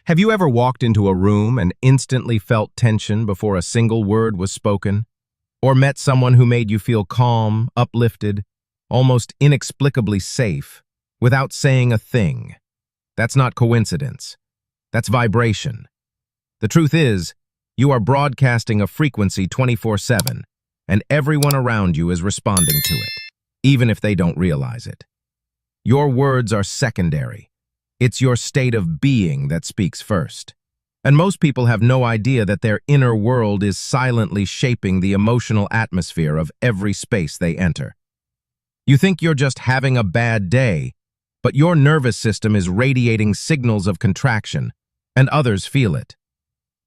Have you ever walked into a room and instantly felt tension before a single word was spoken? Or met someone who made you feel calm, uplifted, almost inexplicably safe, without saying a thing? That's not coincidence. That's vibration. The truth is, you are broadcasting a frequency 24/7, and everyone around you is responding to it, even if they don't realize it. Your words are secondary. It's your state of being that speaks first. And most people have no idea that their inner world is silently shaping the emotional atmosphere of every space they enter. You think you're just having a bad day, but your nervous system is radiating signals of contraction, and others feel it.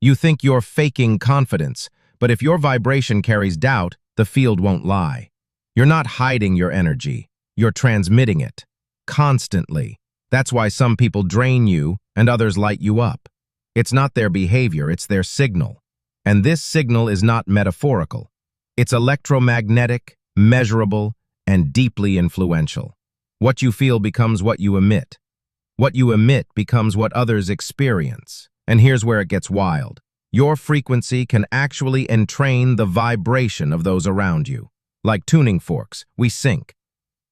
You think you're faking confidence, but if your vibration carries doubt, the field won't lie. You're not hiding your energy, you're transmitting it, constantly. That's why some people drain you and others light you up. It's not their behavior, it's their signal. And this signal is not metaphorical. It's electromagnetic, measurable, and deeply influential. What you feel becomes what you emit. What you emit becomes what others experience. And here's where it gets wild. Your frequency can actually entrain the vibration of those around you. Like tuning forks, we sync.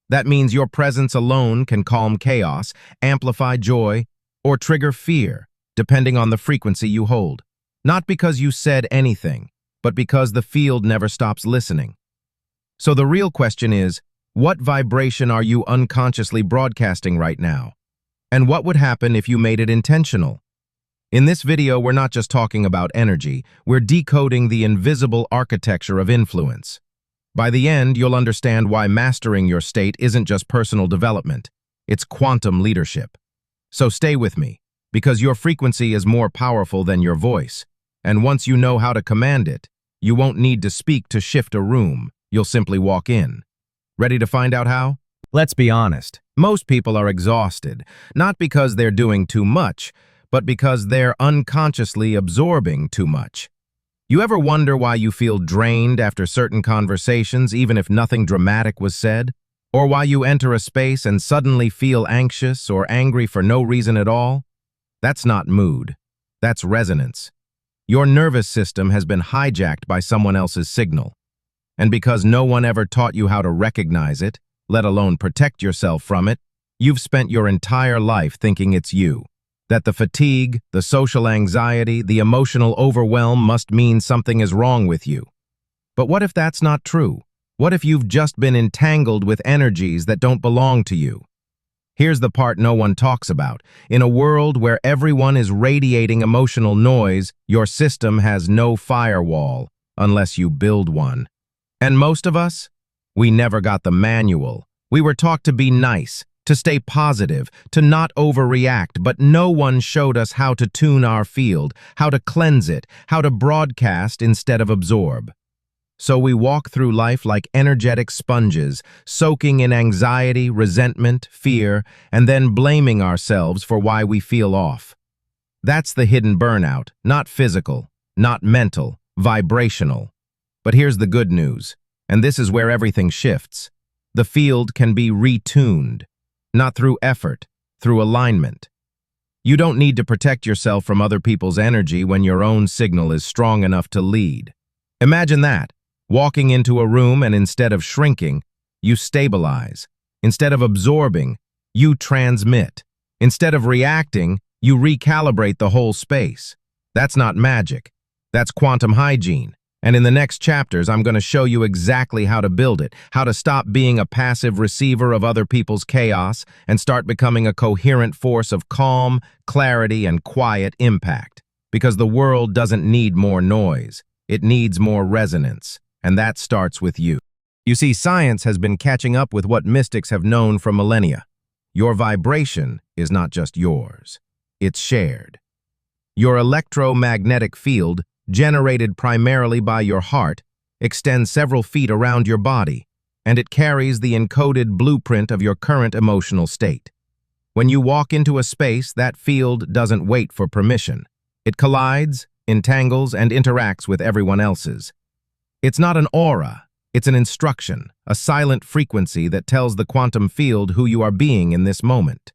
That means your presence alone can calm chaos, amplify joy, or trigger fear, depending on the frequency you hold. Not because you said anything, but because the field never stops listening. So the real question is, what vibration are you unconsciously broadcasting right now? And what would happen if you made it intentional? In this video, we're not just talking about energy, we're decoding the invisible architecture of influence. By the end, you'll understand why mastering your state isn't just personal development, it's quantum leadership. So stay with me, because your frequency is more powerful than your voice, and once you know how to command it, you won't need to speak to shift a room, you'll simply walk in. Ready to find out how? Let's be honest, most people are exhausted, not because they're doing too much, but because they're unconsciously absorbing too much. You ever wonder why you feel drained after certain conversations, even if nothing dramatic was said? Or why you enter a space and suddenly feel anxious or angry for no reason at all? That's not mood. That's resonance. Your nervous system has been hijacked by someone else's signal. And because no one ever taught you how to recognize it, let alone protect yourself from it, you've spent your entire life thinking it's you. That the fatigue, the social anxiety, the emotional overwhelm must mean something is wrong with you. But what if that's not true? What if you've just been entangled with energies that don't belong to you? Here's the part no one talks about. In a world where everyone is radiating emotional noise, your system has no firewall, unless you build one. And most of us? We never got the manual. We were taught to be nice, to stay positive, to not overreact, but no one showed us how to tune our field, how to cleanse it, how to broadcast instead of absorb. So we walk through life like energetic sponges, soaking in anxiety, resentment, fear, and then blaming ourselves for why we feel off. That's the hidden burnout, not physical, not mental, vibrational. But here's the good news, and this is where everything shifts. The field can be retuned. Not through effort, through alignment. You don't need to protect yourself from other people's energy when your own signal is strong enough to lead. Imagine that, walking into a room and instead of shrinking, you stabilize. Instead of absorbing, you transmit. Instead of reacting, you recalibrate the whole space. That's not magic. That's quantum hygiene. And in the next chapters, I'm going to show you exactly how to build it, how to stop being a passive receiver of other people's chaos and start becoming a coherent force of calm, clarity, and quiet impact. Because the world doesn't need more noise. It needs more resonance. And that starts with you. You see, science has been catching up with what mystics have known for millennia. Your vibration is not just yours. It's shared. Your electromagnetic field, generated primarily by your heart, extends several feet around your body, and it carries the encoded blueprint of your current emotional state. When you walk into a space, that field doesn't wait for permission. It collides, entangles, and interacts with everyone else's. It's not an aura, it's an instruction, a silent frequency that tells the quantum field who you are being in this moment.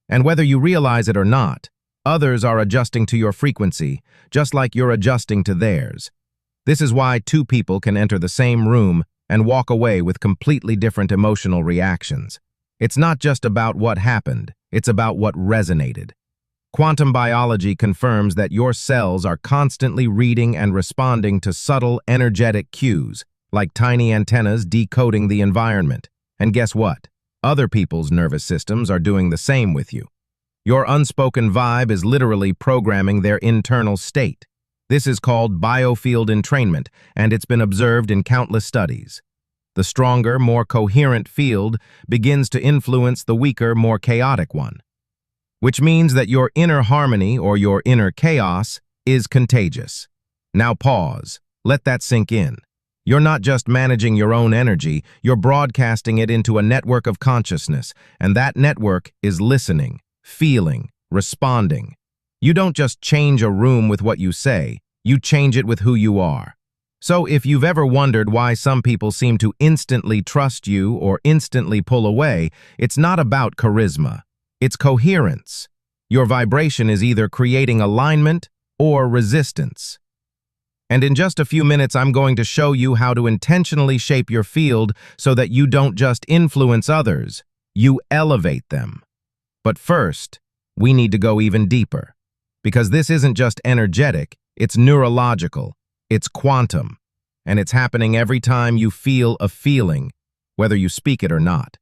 And whether you realize it or not, Others are adjusting to your frequency, just like you're adjusting to theirs. This is why two people can enter the same room and walk away with completely different emotional reactions. It's not just about what happened, it's about what resonated. Quantum biology confirms that your cells are constantly reading and responding to subtle, energetic cues, like tiny antennas decoding the environment. And guess what? Other people's nervous systems are doing the same with you. Your unspoken vibe is literally programming their internal state. This is called biofield entrainment, and it's been observed in countless studies. The stronger, more coherent field begins to influence the weaker, more chaotic one, which means that your inner harmony or your inner chaos is contagious. Now pause. Let that sink in. You're not just managing your own energy, you're broadcasting it into a network of consciousness, and that network is listening, feeling, responding. You don't just change a room with what you say, you change it with who you are. So if you've ever wondered why some people seem to instantly trust you or instantly pull away, it's not about charisma. It's coherence. Your vibration is either creating alignment or resistance. And in just a few minutes, I'm going to show you how to intentionally shape your field so that you don't just influence others, you elevate them. But first, we need to go even deeper. Because this isn't just energetic, it's neurological, it's quantum, and it's happening every time you feel a feeling, whether you speak it or not.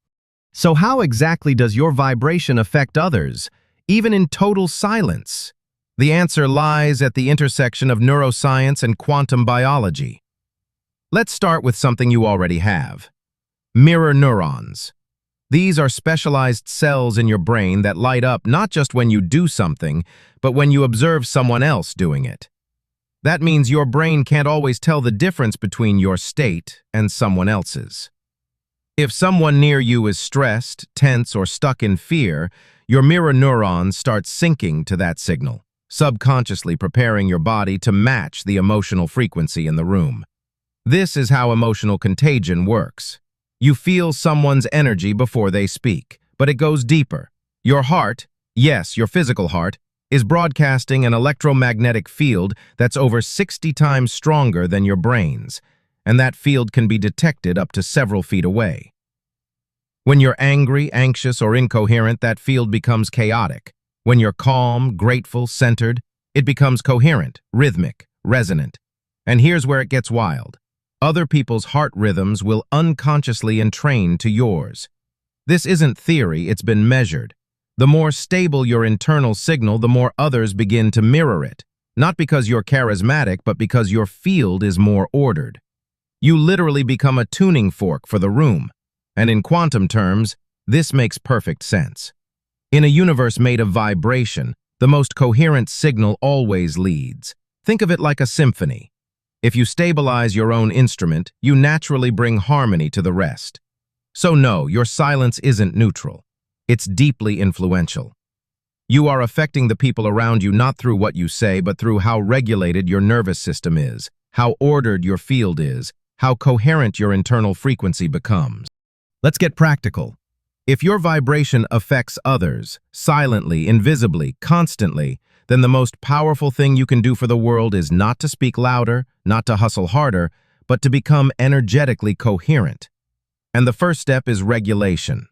So how exactly does your vibration affect others, even in total silence? The answer lies at the intersection of neuroscience and quantum biology. Let's start with something you already have. Mirror neurons. These are specialized cells in your brain that light up not just when you do something, but when you observe someone else doing it. That means your brain can't always tell the difference between your state and someone else's. If someone near you is stressed, tense, or stuck in fear, your mirror neurons start syncing to that signal, subconsciously preparing your body to match the emotional frequency in the room. This is how emotional contagion works. You feel someone's energy before they speak, but it goes deeper. Your heart, yes, your physical heart, is broadcasting an electromagnetic field that's over 60 times stronger than your brain's, and that field can be detected up to several feet away. When you're angry, anxious, or incoherent, that field becomes chaotic. When you're calm, grateful, centered, it becomes coherent, rhythmic, resonant. And here's where it gets wild. Other people's heart rhythms will unconsciously entrain to yours. This isn't theory, it's been measured. The more stable your internal signal, the more others begin to mirror it. Not because you're charismatic, but because your field is more ordered. You literally become a tuning fork for the room. And in quantum terms, this makes perfect sense. In a universe made of vibration, the most coherent signal always leads. Think of it like a symphony. If you stabilize your own instrument, you naturally bring harmony to the rest. So no, your silence isn't neutral. It's deeply influential. You are affecting the people around you not through what you say, but through how regulated your nervous system is, how ordered your field is, how coherent your internal frequency becomes. Let's get practical. If your vibration affects others, silently, invisibly, constantly, then the most powerful thing you can do for the world is not to speak louder, not to hustle harder, but to become energetically coherent. And the first step is regulation.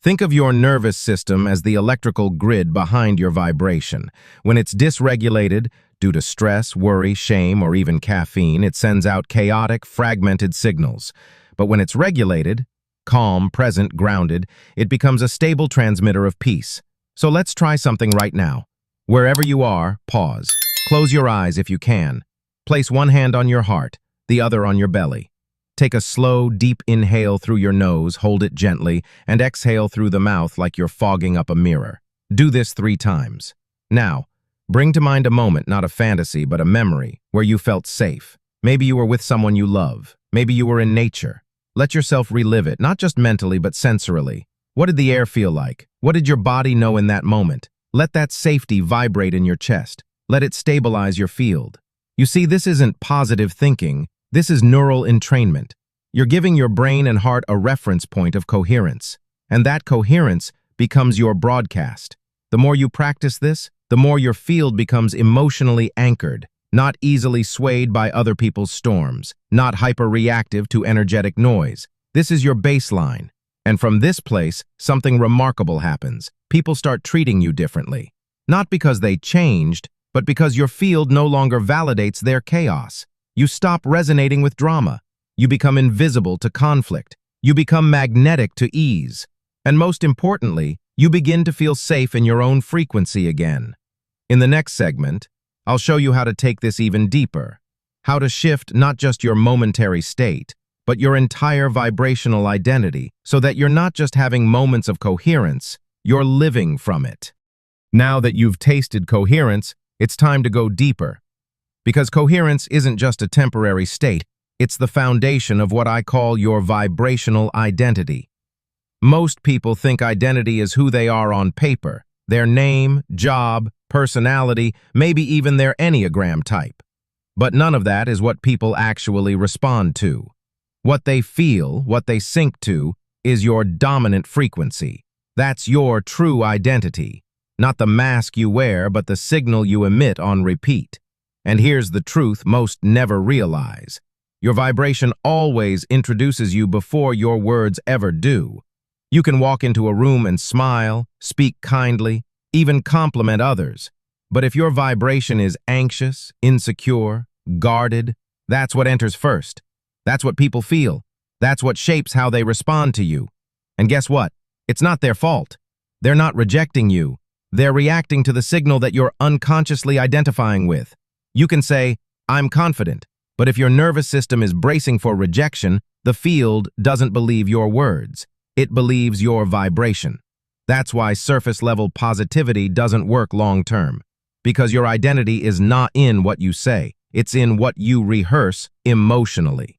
Think of your nervous system as the electrical grid behind your vibration. When it's dysregulated, due to stress, worry, shame, or even caffeine, it sends out chaotic, fragmented signals. But when it's regulated, calm, present, grounded, it becomes a stable transmitter of peace. So let's try something right now. Wherever you are, pause. Close your eyes if you can. Place one hand on your heart, the other on your belly. Take a slow, deep inhale through your nose, hold it gently, and exhale through the mouth like you're fogging up a mirror. Do this 3 times. Now, bring to mind a moment, not a fantasy, but a memory, where you felt safe. Maybe you were with someone you love. Maybe you were in nature. Let yourself relive it, not just mentally, but sensorily. What did the air feel like? What did your body know in that moment? Let that safety vibrate in your chest. Let it stabilize your field. You see, this isn't positive thinking. This is neural entrainment. You're giving your brain and heart a reference point of coherence, and that coherence becomes your broadcast. The more you practice this, the more your field becomes emotionally anchored, not easily swayed by other people's storms, not hyper-reactive to energetic noise. This is your baseline. And from this place, something remarkable happens. People start treating you differently. Not because they changed, but because your field no longer validates their chaos. You stop resonating with drama. You become invisible to conflict. You become magnetic to ease. And most importantly, you begin to feel safe in your own frequency again. In the next segment, I'll show you how to take this even deeper. How to shift not just your momentary state, but your entire vibrational identity, so that you're not just having moments of coherence, you're living from it. Now that you've tasted coherence, it's time to go deeper. Because coherence isn't just a temporary state, it's the foundation of what I call your vibrational identity. Most people think identity is who they are on paper, their name, job, personality, maybe even their Enneagram type. But none of that is what people actually respond to. What they feel, what they sync to, is your dominant frequency. That's your true identity. Not the mask you wear, but the signal you emit on repeat. And here's the truth most never realize. Your vibration always introduces you before your words ever do. You can walk into a room and smile, speak kindly, even compliment others. But if your vibration is anxious, insecure, guarded, that's what enters first. That's what people feel. That's what shapes how they respond to you. And guess what? It's not their fault. They're not rejecting you. They're reacting to the signal that you're unconsciously identifying with. You can say, "I'm confident," but if your nervous system is bracing for rejection, the field doesn't believe your words. It believes your vibration. That's why surface-level positivity doesn't work long-term. Because your identity is not in what you say. It's in what you rehearse emotionally.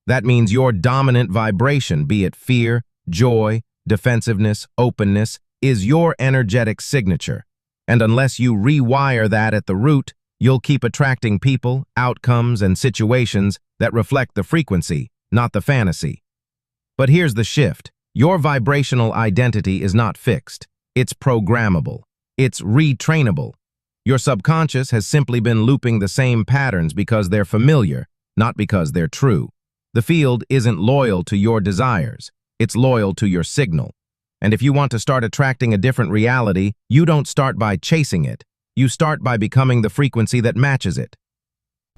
That means your dominant vibration, be it fear, joy, defensiveness, openness, is your energetic signature. And unless you rewire that at the root, you'll keep attracting people, outcomes, and situations that reflect the frequency, not the fantasy. But here's the shift. Your vibrational identity is not fixed. It's programmable. It's retrainable. Your subconscious has simply been looping the same patterns because they're familiar, not because they're true. The field isn't loyal to your desires. It's loyal to your signal. And if you want to start attracting a different reality, you don't start by chasing it. You start by becoming the frequency that matches it.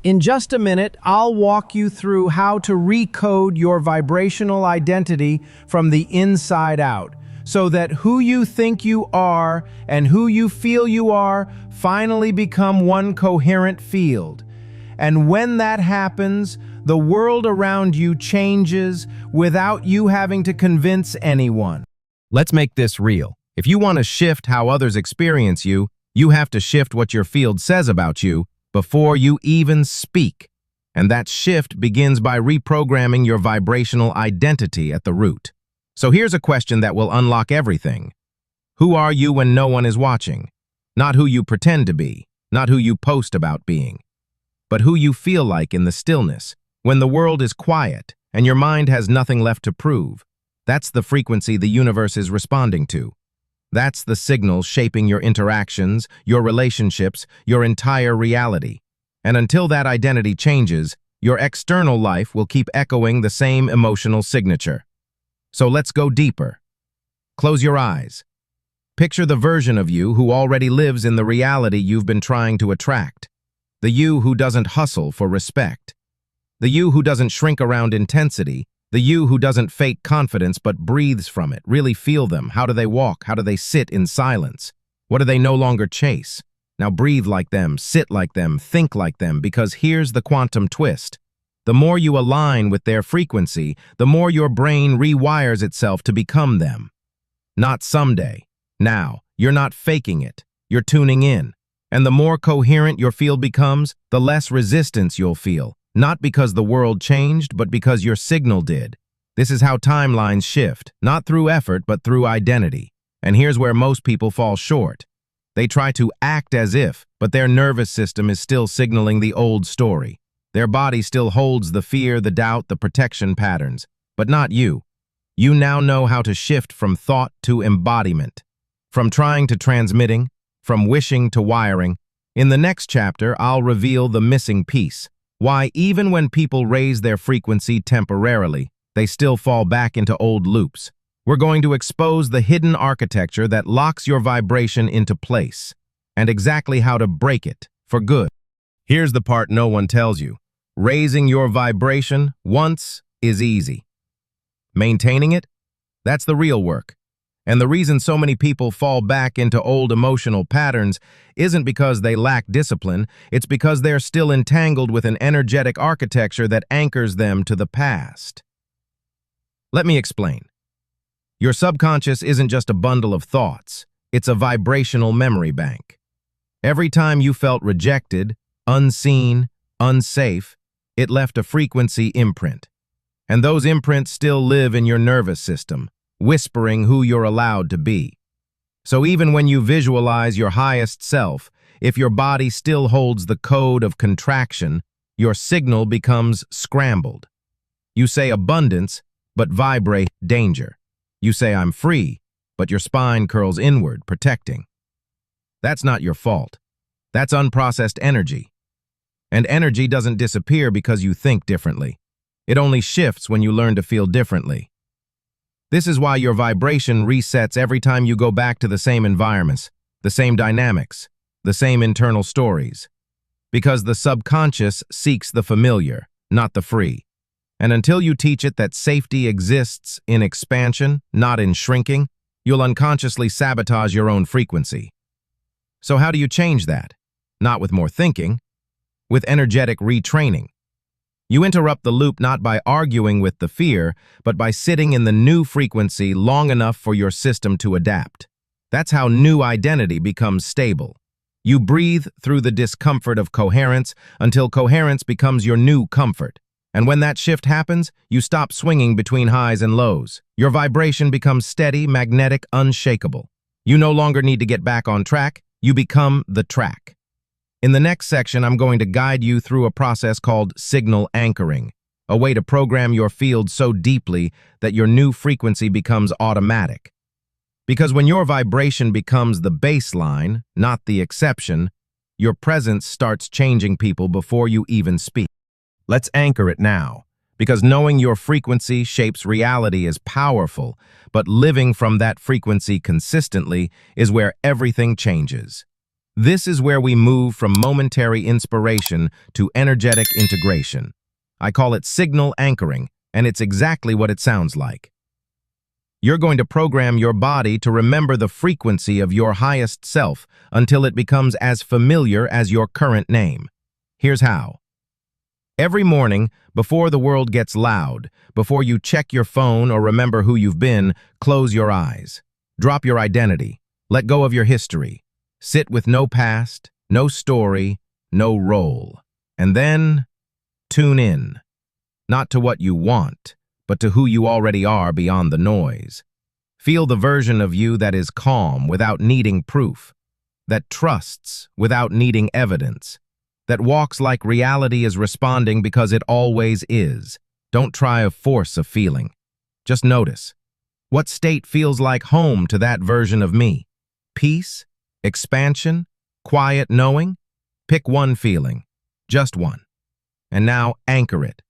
In just a minute, I'll walk you through how to recode your vibrational identity from the inside out, so that who you think you are and who you feel you are finally become one coherent field. And when that happens, the world around you changes without you having to convince anyone. Let's make this real. If you want to shift how others experience you, you have to shift what your field says about you before you even speak. And that shift begins by reprogramming your vibrational identity at the root. So here's a question that will unlock everything. Who are you when no one is watching? Not who you pretend to be, not who you post about being, but who you feel like in the stillness, when the world is quiet and your mind has nothing left to prove. That's the frequency the universe is responding to. That's the signal shaping your interactions, your relationships, your entire reality. And until that identity changes, your external life will keep echoing the same emotional signature. So let's go deeper. Close your eyes. Picture the version of you who already lives in the reality you've been trying to attract. The you who doesn't hustle for respect. The you who doesn't shrink around intensity. The you who doesn't fake confidence but breathes from it. Really feel them. How do they walk? How do they sit in silence? What do they no longer chase? Now breathe like them, sit like them, think like them, because here's the quantum twist. The more you align with their frequency, the more your brain rewires itself to become them. Not someday. Now. You're not faking it. You're tuning in. And the more coherent your field becomes, the less resistance you'll feel. Not because the world changed, but because your signal did. This is how timelines shift, not through effort, but through identity. And here's where most people fall short. They try to act as if, but their nervous system is still signaling the old story. Their body still holds the fear, the doubt, the protection patterns, but not you. You now know how to shift from thought to embodiment, from trying to transmitting, from wishing to wiring. In the next chapter, I'll reveal the missing piece, why even when people raise their frequency temporarily, they still fall back into old loops. We're going to expose the hidden architecture that locks your vibration into place, and exactly how to break it for good. Here's the part no one tells you. Raising your vibration once is easy. Maintaining it? That's the real work. And the reason so many people fall back into old emotional patterns isn't because they lack discipline, it's because they're still entangled with an energetic architecture that anchors them to the past. Let me explain. Your subconscious isn't just a bundle of thoughts, it's a vibrational memory bank. Every time you felt rejected, unseen, unsafe, it left a frequency imprint. And those imprints still live in your nervous system, whispering who you're allowed to be. So even when you visualize your highest self, if your body still holds the code of contraction, your signal becomes scrambled. You say abundance, but vibrate danger. You say I'm free, but your spine curls inward, protecting. That's not your fault. That's unprocessed energy. And energy doesn't disappear because you think differently. It only shifts when you learn to feel differently. This is why your vibration resets every time you go back to the same environments, the same dynamics, the same internal stories. Because the subconscious seeks the familiar, not the free. And until you teach it that safety exists in expansion, not in shrinking, you'll unconsciously sabotage your own frequency. So how do you change that? Not with more thinking, with energetic retraining. You interrupt the loop not by arguing with the fear, but by sitting in the new frequency long enough for your system to adapt. That's how new identity becomes stable. You breathe through the discomfort of coherence until coherence becomes your new comfort. And when that shift happens, you stop swinging between highs and lows. Your vibration becomes steady, magnetic, unshakable. You no longer need to get back on track, you become the track. In the next section, I'm going to guide you through a process called signal anchoring, a way to program your field so deeply that your new frequency becomes automatic. Because when your vibration becomes the baseline, not the exception, your presence starts changing people before you even speak. Let's anchor it now, because knowing your frequency shapes reality is powerful, but living from that frequency consistently is where everything changes. This is where we move from momentary inspiration to energetic integration. I call it signal anchoring, and it's exactly what it sounds like. You're going to program your body to remember the frequency of your highest self until it becomes as familiar as your current name. Here's how. Every morning, before the world gets loud, before you check your phone or remember who you've been, close your eyes. Drop your identity. Let go of your history. Sit with no past, no story, no role. And then, tune in. Not to what you want, but to who you already are beyond the noise. Feel the version of you that is calm without needing proof, that trusts without needing evidence, that walks like reality is responding because it always is. Don't try to force a feeling. Just notice. What state feels like home to that version of me? Peace? Expansion? Quiet knowing? Pick one feeling. Just one. And now anchor it.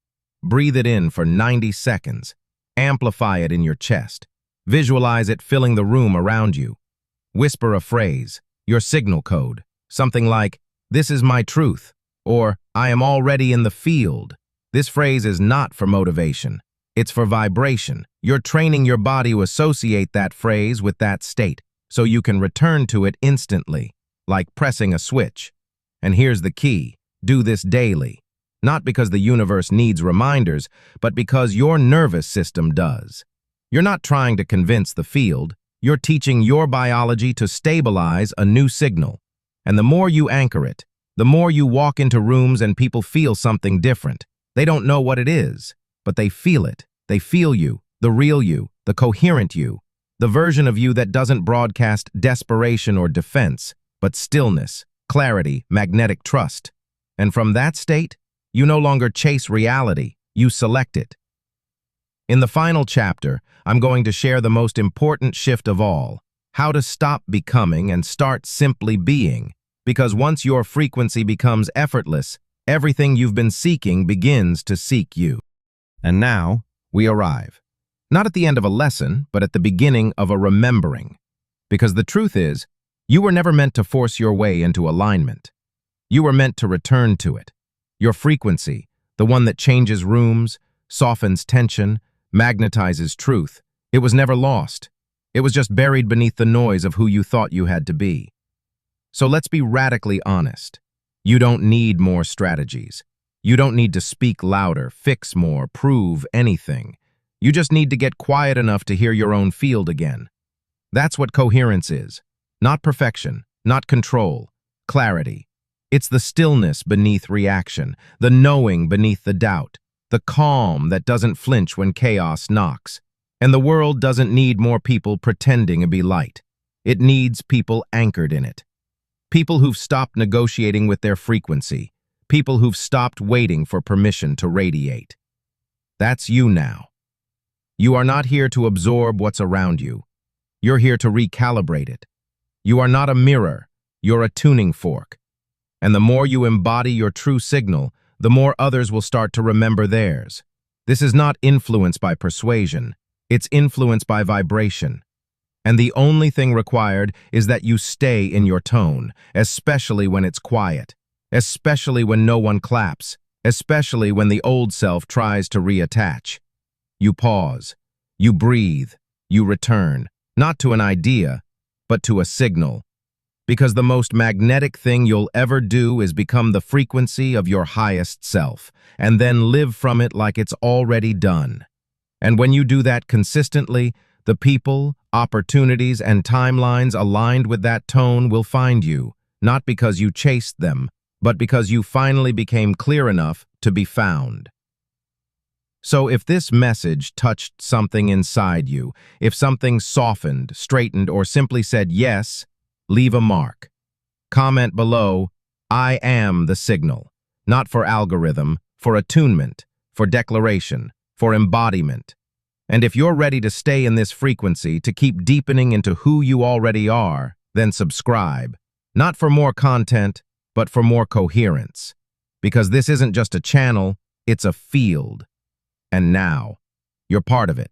Breathe it in for 90 seconds. Amplify it in your chest. Visualize it filling the room around you. Whisper a phrase, your signal code. Something like, "This is my truth," or "I am already in the field." This phrase is not for motivation. It's for vibration. You're training your body to associate that phrase with that state, so you can return to it instantly, like pressing a switch. And here's the key. Do this daily. Not because the universe needs reminders, but because your nervous system does. You're not trying to convince the field. You're teaching your biology to stabilize a new signal. And the more you anchor it, the more you walk into rooms and people feel something different. They don't know what it is, but they feel it. They feel you, the real you, the coherent you, the version of you that doesn't broadcast desperation or defense, but stillness, clarity, magnetic trust. And from that state, you no longer chase reality, you select it. In the final chapter, I'm going to share the most important shift of all, how to stop becoming and start simply being. Because once your frequency becomes effortless, everything you've been seeking begins to seek you. And now, we arrive. Not at the end of a lesson, but at the beginning of a remembering. Because the truth is, you were never meant to force your way into alignment. You were meant to return to it. Your frequency, the one that changes rooms, softens tension, magnetizes truth, it was never lost. It was just buried beneath the noise of who you thought you had to be. So let's be radically honest. You don't need more strategies. You don't need to speak louder, fix more, prove anything. You just need to get quiet enough to hear your own field again. That's what coherence is. Not perfection, not control, clarity. It's the stillness beneath reaction, the knowing beneath the doubt, the calm that doesn't flinch when chaos knocks. And the world doesn't need more people pretending to be light. It needs people anchored in it. People who've stopped negotiating with their frequency. People who've stopped waiting for permission to radiate. That's you now. You are not here to absorb what's around you. You're here to recalibrate it. You are not a mirror, you're a tuning fork. And the more you embody your true signal, the more others will start to remember theirs. This is not influence by persuasion, it's influence by vibration. And the only thing required is that you stay in your tone, especially when it's quiet, especially when no one claps, especially when the old self tries to reattach. You pause, you breathe, you return, not to an idea, but to a signal. Because the most magnetic thing you'll ever do is become the frequency of your highest self, and then live from it like it's already done. And when you do that consistently, the people, opportunities, and timelines aligned with that tone will find you, not because you chased them, but because you finally became clear enough to be found. So if this message touched something inside you, if something softened, straightened, or simply said yes, leave a mark. Comment below, I am the signal, not for algorithm, for attunement, for declaration, for embodiment. And if you're ready to stay in this frequency, to keep deepening into who you already are, then subscribe. Not for more content, but for more coherence. Because this isn't just a channel, it's a field. And now, you're part of it.